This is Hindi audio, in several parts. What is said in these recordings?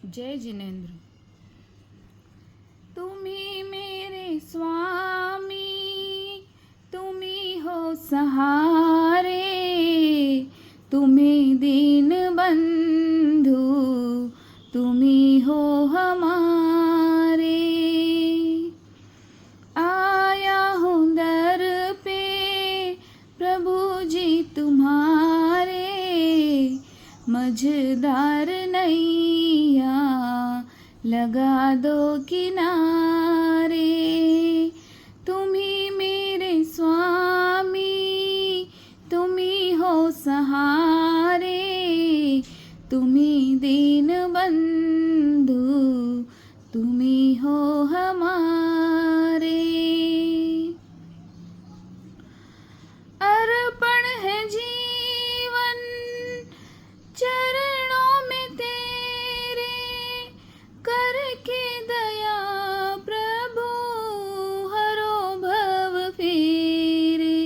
जय जिनेन्द्र। तुम्ही मेरे स्वामी, तुम्ही हो सहारे, तुम्ही दीन बंधु, तुम्ही हो हमारे। आया हूँ दर पे प्रभु जी तुम्हारे, मझधार नैया लगा दो किनारे। तुम्ही मेरे स्वामी, तुम्ही हो सहारे, तुम्ही दीन बंधु, तुम्ही हो हमारे। अर्पण है जीवन चरणों में तेरे, करके दया प्रभु हरो भव फेरे।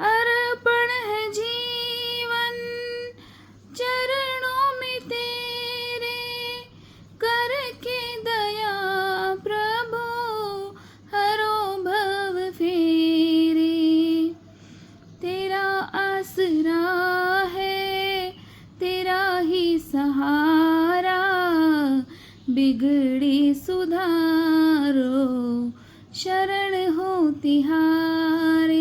अर्पण है जीवन चरणों में तेरे, करके दया प्रभु हरो भव फेरे। तेरा आसरा है, तेरा ही सहारा, बिगड़ी सुधारो शरण हो तिहारे।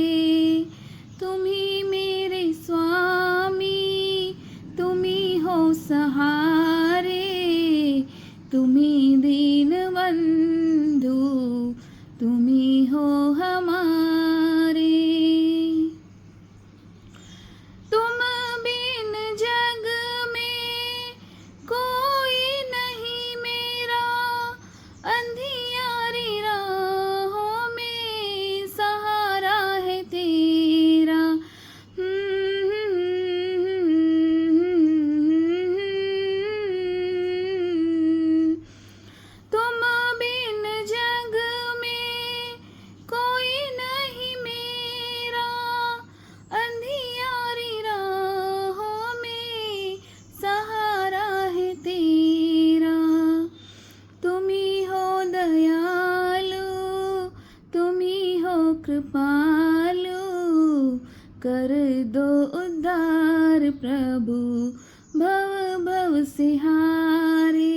तुम्ही मेरे स्वामी, तुम्ही हो सहारे, तुम्ही दीन बंधु, तुम्ही हो हमारे। तुम बिन जग में कोई नहीं मेरा, अंधियारी राहों में सहारा है तेरा। तुम बिन जग में कोई नहीं मेरा, अंधियारी राहों में सहारा है तेरा। तुम्ही हो दयालु, तुम्ही हो कृपालु, कर दो उद्धार प्रभु भव भव से हारे।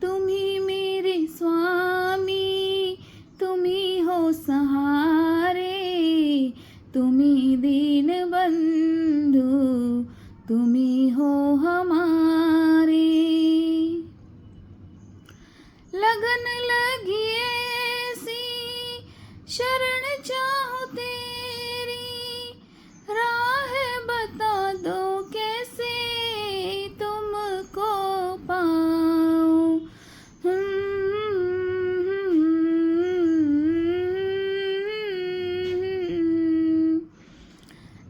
तुम्ही मेरे स्वामी, तुम्ही हो सहारे, तुम्ही दीन बंधु, तुम्ही हो हमारे। लगन लगी ऐसी शरण चाहूं तेरी, राह बता दो कैसे तुमको पाऊं।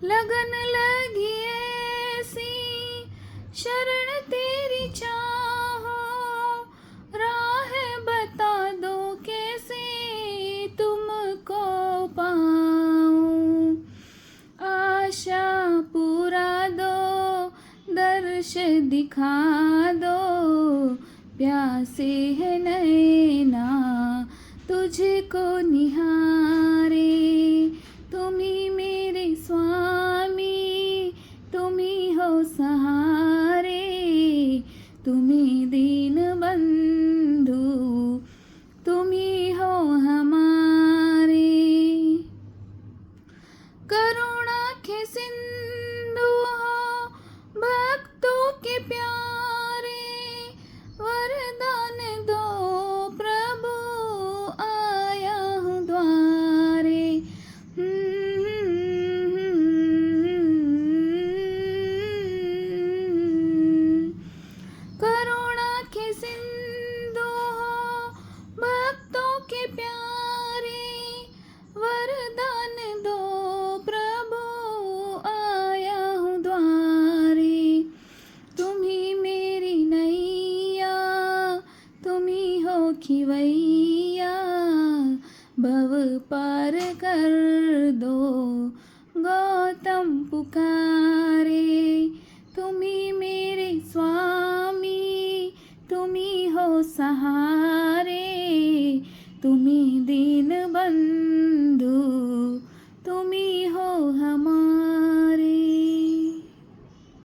लगन लगी ऐसी शरण तेरी चाहो, राह बता दो कैसे तुमको पाऊं। आशा पूरा दो, दर्श दिखा दो, प्यासे है नैना तुझको निहारे। तुम्ही मेरे स्वामी, तुम्ही हो सहारे, तुम्ही दीन बंधु, तुम्ही हो हमारे। करुणा के सिंधु हो भक्तों के प्यारे, वरदान दो प्रभु आया हूँ द्वारे। पार कर दो। गौतम पुकारे, तुम्ही मेरे स्वामी, तुम्ही हो सहारे, तुम्ही दीन बंधू